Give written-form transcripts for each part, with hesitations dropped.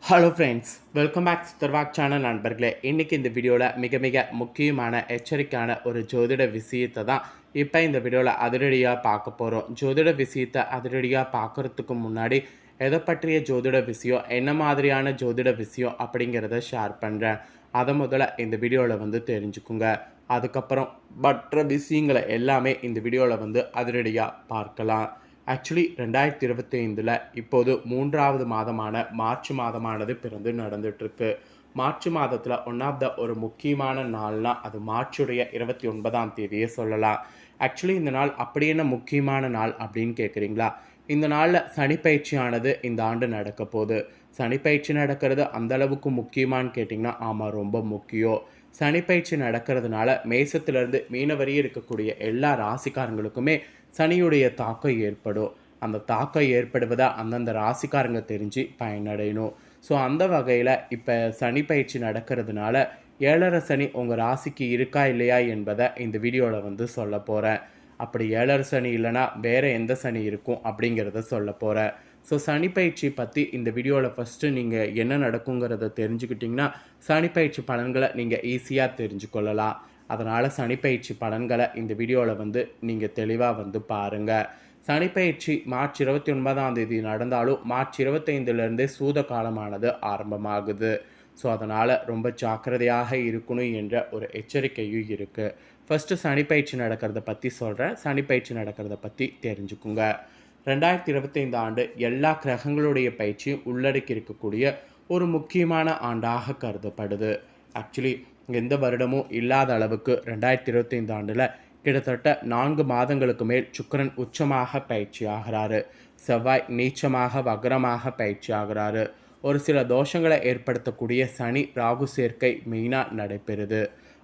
Hello friends, welcome back Siddharvak channel நண்பர்களே. இன்றைக்கி இந்த வீடியோவில் மிக மிக முக்கியமான எச்சரிக்கையான ஒரு ஜோதிட விஷயத்தை தான் இப்போ இந்த வீடியோவில் அதிரடியாக பார்க்க போகிறோம். ஜோதிட விஷயத்தை அதிரடியாக பார்க்குறதுக்கு முன்னாடி எதை பற்றிய ஜோதிட விஷயம், என்ன மாதிரியான ஜோதிட விஷயம் அப்படிங்கிறத ஷேர் பண்ணுறேன். அதை முதல்ல இந்த வீடியோவில் தெரிஞ்சுக்குங்க. அதுக்கப்புறம் மற்ற விஷயங்களை எல்லாமே இந்த வீடியோவில் அதிரடியாக பார்க்கலாம். ஆக்சுவலி 2025 இப்போது 3வது மாதமான மார்ச் மாதமானது பிறந்து நடந்துகிட்ருக்கு. மார்ச் மாதத்தில் ஒன் ஆஃப் த ஒரு முக்கியமான நாள்னால் அது மார்ச்சுடைய 29ஆம் தேதியே சொல்லலாம். ஆக்சுவலி இந்த நாள் அப்படி என்ன முக்கியமான நாள் அப்படின்னு கேட்குறீங்களா? இந்த நாளில் சனிப்பயிற்சியானது இந்த ஆண்டு நடக்க போகுது. சனிப்பயிற்சி நடக்கிறது அந்தளவுக்கு முக்கியமானு கேட்டிங்கன்னா ஆமாம், ரொம்ப முக்கியம். சனிப்பயிற்சி நடக்கிறதுனால மேசத்திலிருந்து மீன வரை இருக்கக்கூடிய எல்லா ராசிக்காரங்களுக்குமே சனியுடைய தாக்கம் ஏற்படும். அந்த தாக்கம் ஏற்படுவதை அந்தந்த ராசிக்காரங்க தெரிஞ்சு பயனடையணும். ஸோ அந்த வகையில் இப்போ சனி பயிற்சி நடக்கிறதுனால 7.5 சனி உங்கள் ராசிக்கு இருக்கா இல்லையா என்பதை இந்த வீடியோவில் சொல்ல போகிறேன். அப்படி 7.5 சனி இல்லைனா வேறு எந்த சனி இருக்கும் அப்படிங்கிறத சொல்ல போகிறேன். ஸோ சனி பயிற்சி பற்றி இந்த வீடியோவில் ஃபஸ்ட்டு நீங்கள் என்ன நடக்குங்கிறத தெரிஞ்சுக்கிட்டிங்கன்னா சனிப்பயிற்சி பலன்களை நீங்கள் ஈஸியாக தெரிஞ்சுக்கொள்ளலாம். அதனால் சனிப்பயிற்சி பலன்களை இந்த வீடியோவில் நீங்கள் தெளிவாக பாருங்கள். சனிப்பயிற்சி மார்ச் 29ஆம் தேதி நடந்தாலும் மார்ச் 25லேருந்தே சூத காலமானது ஆரம்பமாகுது. ஸோ அதனால் ரொம்ப ஜாக்கிரதையாக இருக்கணும் என்ற ஒரு எச்சரிக்கையும் இருக்குது. ஃபஸ்ட்டு சனிப்பயிற்சி நடக்கிறத பற்றி சொல்கிறேன். சனிப்பயிற்சி நடக்கிறத பற்றி தெரிஞ்சுக்குங்க. 2025 ஆண்டு எல்லா கிரகங்களுடைய பயிற்சியும் உள்ளடக்கி இருக்கக்கூடிய ஒரு முக்கியமான ஆண்டாக கருதப்படுது. ஆக்சுவலி எந்த வருடமும் இல்லாத அளவுக்கு 2025 ஆண்டில் கிட்டத்தட்ட 4 மாதங்களுக்கு மேல் சுக்கிரன் உச்சமாக பயிற்சி ஆகிறாரு. செவ்வாய் நீச்சமாக வக்ரமாக பயிற்சி ஆகிறாரு. ஒரு சில தோஷங்களை ஏற்படுத்தக்கூடிய சனி ராகு சேர்க்கை மெயினாக நடைபெறுது.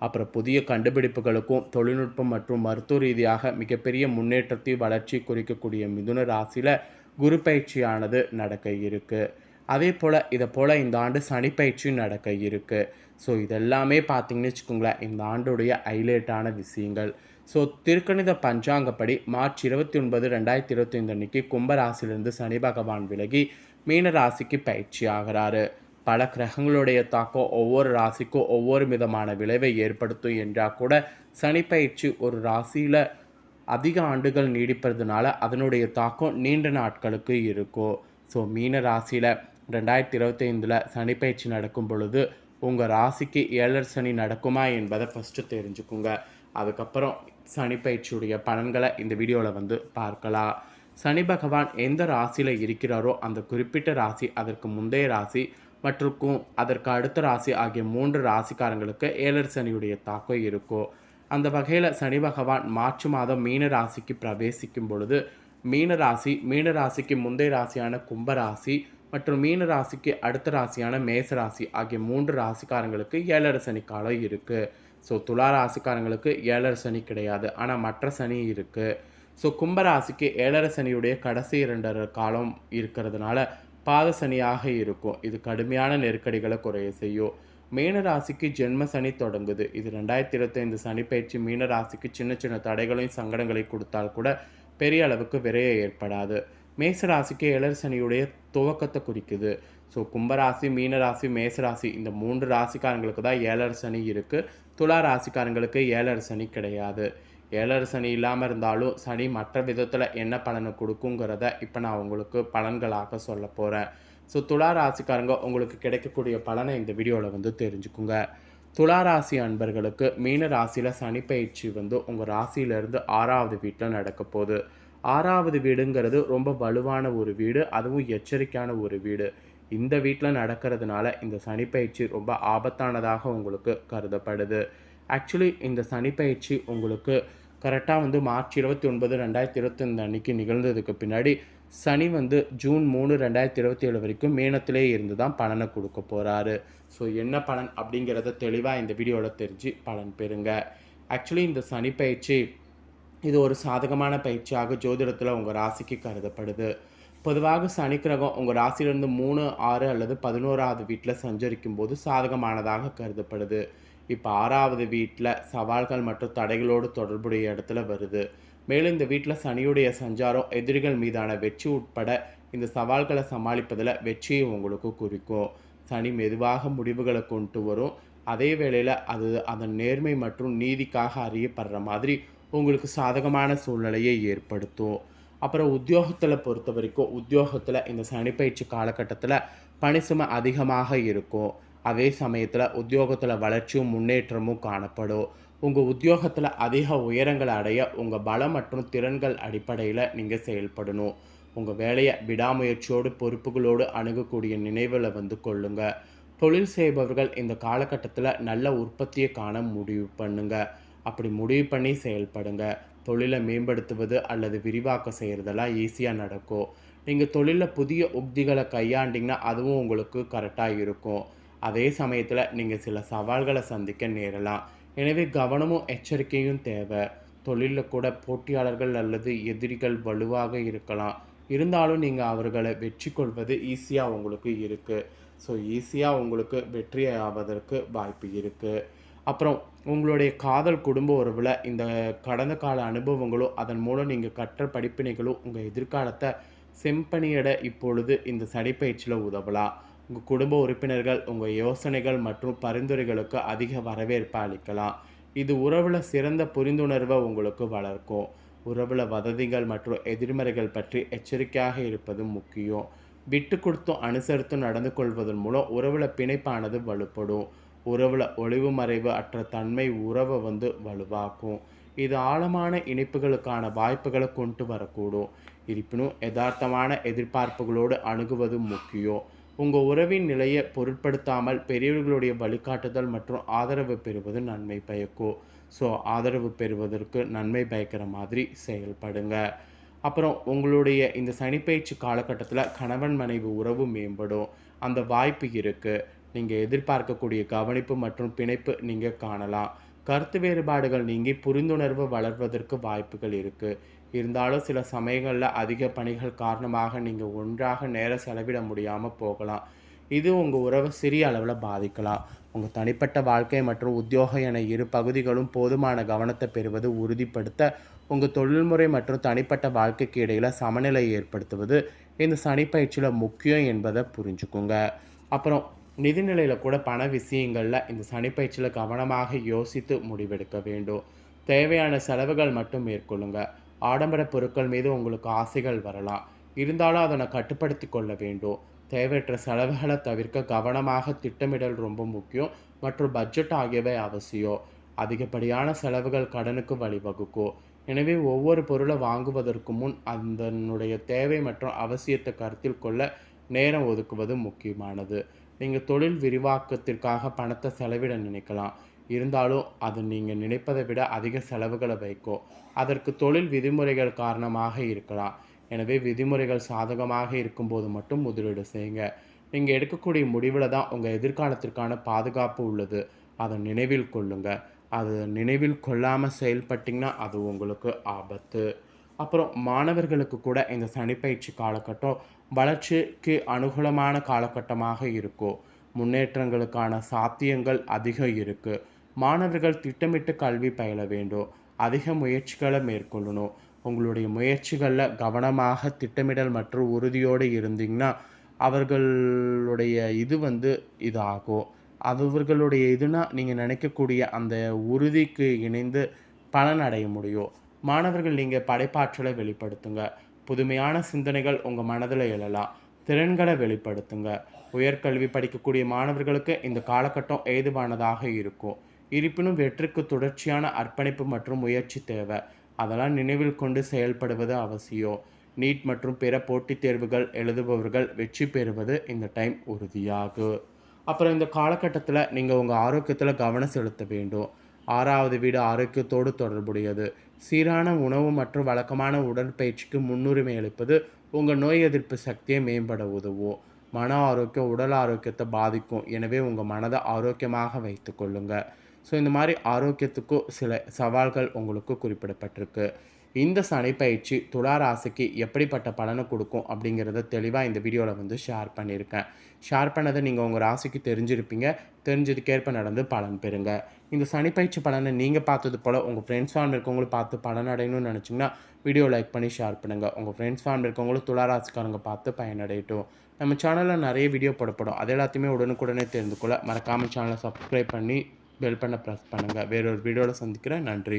அப்புறம் புதிய கண்டுபிடிப்புகளுக்கும் தொழில்நுட்பம் மற்றும் மருத்துவ ரீதியாக மிகப்பெரிய முன்னேற்றத்தை வளர்ச்சி குறிக்கக்கூடிய மிதுன ராசியில் குரு பயிற்சியானது நடக்க இருக்குது. அதே போல் இந்த ஆண்டு சனி பயிற்சியும் நடக்க இருக்குது. ஸோ இதெல்லாமே பார்த்திங்கன்னு வச்சுக்கோங்களேன், இந்த ஆண்டுடைய ஹைலைட்டான விஷயங்கள். ஸோ திருக்கணித பஞ்சாங்கப்படி மார்ச் 29, 2025 அன்னைக்கு கும்பராசிலிருந்து சனி பகவான் விலகி மீன ராசிக்கு பயிற்சி ஆகிறாரு. பல கிரகங்களுடைய தாக்கம் ஒவ்வொரு ராசிக்கும் ஒவ்வொரு விதமான விளைவை ஏற்படுத்தும் என்றால் கூட சனி பயிற்சி ஒரு ராசியில் அதிக ஆண்டுகள் நீடிப்பதுனால அதனுடைய தாக்கம் நீண்ட நாட்களுக்கு இருக்கும். ஸோ மீன ராசியில் 2025 சனிப்பயிற்சி நடக்கும் பொழுது உங்கள் ராசிக்கு 7.5 சனி நடக்குமா என்பதை ஃபஸ்ட்டு தெரிஞ்சுக்குங்க. அதுக்கப்புறம் சனிப்பயிற்சியுடைய பலன்களை இந்த வீடியோவில் பார்க்கலாம். சனி பகவான் எந்த ராசியில் இருக்கிறாரோ அந்த குறிப்பிட்ட ராசி, அதற்கு முந்தைய ராசி மற்றும் அதற்கு அடுத்த ராசி ஆகிய 3 ராசிக்காரங்களுக்கு 7.5 சனியுடைய தாக்கம் இருக்கும். அந்த வகையில் சனி பகவான் மார்ச் மாதம் மீன ராசிக்கு பிரவேசிக்கும் பொழுது மீன ராசிக்கு முந்தைய ராசியான கும்பராசி மற்றும் மீன ராசிக்கு அடுத்த ராசியான மேச ராசி ஆகிய 3 ராசிக்காரங்களுக்கு 7.5 சனி காலம் இருக்குது. ஸோ துலா ராசிக்காரங்களுக்கு 7.5 சனி கிடையாது, ஆனால் மற்ற சனி இருக்குது. ஸோ கும்பராசிக்கு 7.5 சனியுடைய கடைசி 2 காலம் இருக்கிறதுனால பாத சனியாக இருக்கும். இது கடுமையான நெருக்கடிகளை குறைய செய்யும். மீன ராசிக்கு ஜென்ம சனி தொடங்குது. இது 2025 சனி பயிற்சி மீன ராசிக்கு சின்ன சின்ன தடைகளையும் சங்கடங்களையும் கொடுத்தால் கூட பெரிய அளவுக்கு விரைய ஏற்படாது. மேச ராசிக்கு 7.5 சனியுடைய துவக்கத்தை குறிக்குது. ஸோ கும்பராசி, மீனராசி, மேசராசி இந்த 3 ராசிக்காரங்களுக்கு தான் 7.5 சனி இருக்குது. துலா ராசிக்காரங்களுக்கு 7.5 சனி கிடையாது. 7.5 சனி இல்லாமல் இருந்தாலும் சனி மற்ற விதத்தில் என்ன பலனை கொடுக்குங்கிறத இப்போ நான் உங்களுக்கு பலன்களாக சொல்ல போகிறேன். ஸோ துலா ராசிக்காரங்க உங்களுக்கு கிடைக்கக்கூடிய பலனை இந்த வீடியோவில் தெரிஞ்சுக்குங்க. துலா ராசி அன்பர்களுக்கு மீன ராசியில் சனி பயிற்சி உங்கள் ராசியிலேருந்து 6வது வீட்டில் நடக்க போகுது. 6வது வீடுங்கிறது ரொம்ப வலுவான ஒரு வீடு, அதுவும் எச்சரிக்கையான ஒரு வீடு. இந்த வீட்டில் நடக்கிறதுனால இந்த சனிப்பயிற்சி ரொம்ப ஆபத்தானதாக உங்களுக்கு கருதப்படுது. ஆக்சுவலி இந்த சனிப்பயிற்சி உங்களுக்கு கரெக்டாக மார்ச் 29, 2025 அன்றைக்கி நிகழ்ந்ததுக்கு பின்னாடி சனி ஜூன் 3, 2027 வரைக்கும் மீனத்திலே இருந்து தான் பலனை கொடுக்க போகிறாரு. ஸோ என்ன பலன் அப்படிங்கிறத தெளிவாக இந்த வீடியோவில் தெரிஞ்சு பலன் பெறுங்க. ஆக்சுவலி இந்த சனிப்பயிற்சி இது ஒரு சாதகமான பயிற்சியாக ஜோதிடத்தில் உங்கள் ராசிக்கு கருதப்படுது. பொதுவாக சனி கிரகம் உங்கள் ராசியிலிருந்து 3, 6 அல்லது 11வது வீட்டில் சஞ்சரிக்கும் போது சாதகமானதாக கருதப்படுது. இப்போ 6வது வீட்டில் சவால்கள் மற்றும் தடைகளோடு தொடர்புடைய இடத்துல வருது. மேலும் இந்த வீட்டில் சனியுடைய சஞ்சாரம் எதிரிகள் மீதான வெற்றி உட்பட இந்த சவால்களை சமாளிப்பதில் வெற்றியை உங்களுக்கு குறிக்கும். சனி மெதுவாக முடிவுகளை கொண்டு வரும். அதே வேளையில் அது அதன் நேர்மை மற்றும் நீதிக்காக அறியப்படுற மாதிரி உங்களுக்கு சாதகமான சூழ்நிலையை ஏற்படுத்தும். அப்புறம் உத்தியோகத்தில் பொறுத்த வரைக்கும் உத்தியோகத்தில் இந்த சனிப்பயிற்சி காலகட்டத்தில் பணிசுமை அதிகமாக இருக்கும். அதே சமயத்தில் உத்தியோகத்தில் வளர்ச்சியும் முன்னேற்றமும் காணப்படும். உங்கள் உத்தியோகத்தில் அதிக உயரங்களை அடைய உங்கள் பலம் மற்றும் திறன்கள் அடிப்படையில் நீங்கள் செயல்படணும். உங்கள் வேலையை விடாமுயற்சியோடு பொறுப்புகளோடு அணுகக்கூடிய நினைவில் கொள்ளுங்க. தொழில் செய்பவர்கள் இந்த காலகட்டத்தில் நல்ல உற்பத்தியை காண முடிவு பண்ணுங்க. அப்படி முடிவு பண்ணி செயல்படுங்க. தொழிலை மேம்படுத்துவது அல்லது விரிவாக்கம் செய்கிறதெல்லாம் ஈஸியாக நடக்கும். நீங்கள் தொழிலில் புதிய உக்திகளை கையாண்டிங்கன்னா அதுவும் உங்களுக்கு கரெக்டாக இருக்கும். அதே சமயத்தில் நீங்கள் சில சவால்களை சந்திக்க நேரலாம். எனவே கவனமும் எச்சரிக்கையும் தேவை. தொழிலில் கூட போட்டியாளர்கள் அல்லது எதிரிகள் வலுவாக இருக்கலாம். இருந்தாலும் நீங்கள் அவர்களை வெற்றி கொள்வது ஈஸியாக உங்களுக்கு இருக்குது. ஸோ ஈஸியாக உங்களுக்கு வெற்றி ஆவதற்கு வாய்ப்பு இருக்குது. அப்புறம் உங்களுடைய காதல் குடும்ப உறவில் இந்த கடந்த கால அனுபவங்களும் அதன் மூலம் நீங்கள் கற்ற படிப்பினைகளும் உங்கள் எதிர்காலத்தை செம்பனியிட இப்பொழுது இந்த சனிப்பயிற்சியில் உதவலாம். உங்கள் குடும்ப உறுப்பினர்கள் உங்கள் யோசனைகள் மற்றும் பரிந்துரைகளுக்கு அதிக வரவேற்பு அளிக்கலாம். இது உறவில் சிறந்த புரிந்துணர்வை உங்களுக்கு வளர்க்கும். உறவில் வதந்திகள் மற்றும் எதிர்மறைகள் பற்றி எச்சரிக்கையாக இருப்பது முக்கியம். விட்டு கொடுத்தும் அனுசரித்தும் நடந்து கொள்வதன் மூலம் உறவில் பிணைப்பானது வலுப்படும். உறவில் ஒளிவு மறைவு அற்ற தன்மை உறவை வலுவாக்கும். இது ஆழமான இணைப்புகளுக்கான வாய்ப்புகளை கொண்டு வரக்கூடும். இருப்பினும் யதார்த்தமான எதிர்பார்ப்புகளோடு அணுகுவது முக்கியம். உங்கள் உறவின் நிலையை பொருட்படுத்தாமல் பெரியவர்களுடைய வழிகாட்டுதல் மற்றும் ஆதரவு பெறுவது நன்மை பயக்கும். ஸோ ஆதரவு பெறுவதற்கு நன்மை பயக்கிற மாதிரி செயல்படுங்க. அப்புறம் உங்களுடைய இந்த சனிப்பயிற்சி காலகட்டத்தில் கணவன் மனைவி உறவு மேம்படும். அந்த வாய்ப்பு இருக்குது. நீங்கள் எதிர்பார்க்கக்கூடிய கவனிப்பு மற்றும் பிணைப்பு நீங்கள் காணலாம். கருத்து வேறுபாடுகள் நீங்கி புரிந்துணர்வு வளர்வதற்கு வாய்ப்புகள் இருக்குது. இருந்தாலும் சில சமயங்களில் அதிக பணிகள் காரணமாக நீங்கள் ஒன்றாக நேரம் செலவிட முடியாமல் போகலாம். இது உங்கள் உறவை சிறிய அளவில் பாதிக்கலாம். உங்கள் தனிப்பட்ட வாழ்க்கை மற்றும் உத்தியோகம் என இரு பகுதிகளும் போதுமான கவனத்தை பெறுவது உறுதிப்படுத்த உங்கள் தொழில்முறை மற்றும் தனிப்பட்ட வாழ்க்கைக்கு இடையில் சமநிலை ஏற்படுத்துவது இந்த சனிப்பயிற்சியில் முக்கியம் என்பதை புரிஞ்சுக்குங்க. அப்புறம் நிதிநிலையில் கூட பண விஷயங்களில் இந்த சனிப்பயிற்சியில் கவனமாக யோசித்து முடிவெடுக்க வேண்டும். தேவையான செலவுகள் மட்டும் மேற்கொள்ளுங்க. ஆடம்பர பொருட்கள் மீது உங்களுக்கு ஆசைகள் வரலாம். இருந்தாலும் அதனை கட்டுப்படுத்தி கொள்ள வேண்டும். தேவையற்ற செலவுகளை தவிர்க்க கவனமாக திட்டமிடல் ரொம்ப முக்கியம் மற்றும் பட்ஜெட் ஆகியவை அவசியம். அதிகப்படியான செலவுகள் கடனுக்கு வழிவகுக்கும். எனவே ஒவ்வொரு பொருளை வாங்குவதற்கு முன் அதனுடைய தேவை மற்றும் அவசியத்தை கருத்தில் கொள்ள நேரம் ஒதுக்குவது முக்கியமானது. நீங்கள் தொழில் விரிவாக்கத்திற்காக பணத்தை செலவிட நினைக்கலாம். இருந்தாலும் அது நீங்கள் நினைப்பதை விட அதிக செலவுகளை வைக்கும். அதற்கு தொழில் விதிமுறைகள் காரணமாக இருக்கலாம். எனவே விதிமுறைகள் சாதகமாக இருக்கும்போது மட்டும் முதலீடு செய்யுங்க. நீங்கள் எடுக்கக்கூடிய முடிவில் தான் உங்கள் எதிர்காலத்திற்கான பாதுகாப்பு உள்ளது. அதை நினைவில் கொள்ளுங்க. அது நினைவில் கொள்ளாமல் செயல்பட்டிங்கன்னா அது உங்களுக்கு ஆபத்து. அப்புறம் மாணவர்களுக்கு கூட இந்த சனிப்பயிற்சி காலகட்டம் வளர்ச்சிக்கு அனுகூலமான காலகட்டமாக இருக்கும். முன்னேற்றங்களுக்கான சாத்தியங்கள் அதிகம் இருக்குது. மாணவர்கள் திட்டமிட்டு கல்வி பயில வேண்டும். அதிக முயற்சிகளை மேற்கொள்ளணும். உங்களுடைய முயற்சிகளில் கவனமாக திட்டமிடல் மற்றும் உறுதியோடு இருந்தீங்கன்னா அவர்களுடைய இதாகும். அவர்களுடைய இதுனா நீங்கள் நினைக்கக்கூடிய அந்த உறுதிக்கு இணைந்து பலன் அடைய முடியும். மாணவர்கள் நீங்கள் படைப்பாற்றலை வெளிப்படுத்துங்க. புதுமையான சிந்தனைகள் உங்கள் மனதில் எழலாம். திறன்களை வெளிப்படுத்துங்க. உயர்கல்வி படிக்கக்கூடிய மாணவர்களுக்கு இந்த காலகட்டம் ஏதுவானதாக இருக்கும். இருப்பினும் வெற்றிக்கு தொடர்ச்சியான அர்ப்பணிப்பு மற்றும் முயற்சி தேவை. அதெல்லாம் நினைவில் கொண்டு செயல்படுவது அவசியம். நீட் மற்றும் பிற போட்டித் தேர்வுகள் எழுதுபவர்கள் வெற்றி பெறுவது இந்த டைம் உறுதியாகும். அப்புறம் இந்த காலகட்டத்தில் நீங்கள் உங்கள் ஆரோக்கியத்தில் கவனம் செலுத்த வேண்டும். 6வது வீடு ஆரோக்கியத்தோடு தொடர்புடையது. சீரான உணவு மற்றும் வழக்கமான உடற்பயிற்சிக்கு முன்னுரிமை அளிப்பது உங்கள் நோய் எதிர்ப்பு சக்தியை மேம்பட உதவும். மன ஆரோக்கியம் உடல் ஆரோக்கியத்தை பாதிக்கும். எனவே உங்கள் மனதை ஆரோக்கியமாக வைத்து கொள்ளுங்கள். ஸோ இந்த மாதிரி ஆரோக்கியத்துக்கும் சில சவால்கள் உங்களுக்கு குறிப்பிடப்பட்டிருக்கு. இந்த சனிப்பயிற்சி துலா ராசிக்கு எப்படிப்பட்ட பலனை கொடுக்கும் அப்படிங்கிறத தெளிவாக இந்த வீடியோவில் ஷேர் பண்ணியிருக்கேன். ஷேர் பண்ணதை நீங்கள் உங்கள் ராசிக்கு தெரிஞ்சிருப்பீங்க. தெரிஞ்சதுக்கேற்ப நடந்து பலன் பெறுங்க. இந்த சனிப்பயிற்சி பலனை நீங்கள் பார்த்தது போல் உங்கள் ஃப்ரெண்ட்ஸ் ஃபேமிலி இருக்கவங்களும் பார்த்து பலன் அடையணும்னு நினச்சிங்கன்னா வீடியோ லைக் பண்ணி ஷேர் பண்ணுங்கள். உங்கள் ஃப்ரெண்ட்ஸ் ஃபேமிலி இருக்கவங்களும் துலா ராசிக்காரங்க பார்த்து பயனடையட்டும். நம்ம சேனலில் நிறைய வீடியோ போடப்படும். அது எல்லாத்தையுமே உடனுக்குடனே தெரிந்து கொள்ள மறக்காமல் சேனலை சப்ஸ்கிரைப் பண்ணி பெல் பண்ண ப்ரெஸ் பண்ணுங்கள். வேறொரு வீடியோவில் சந்திக்கிறேன். நன்றி.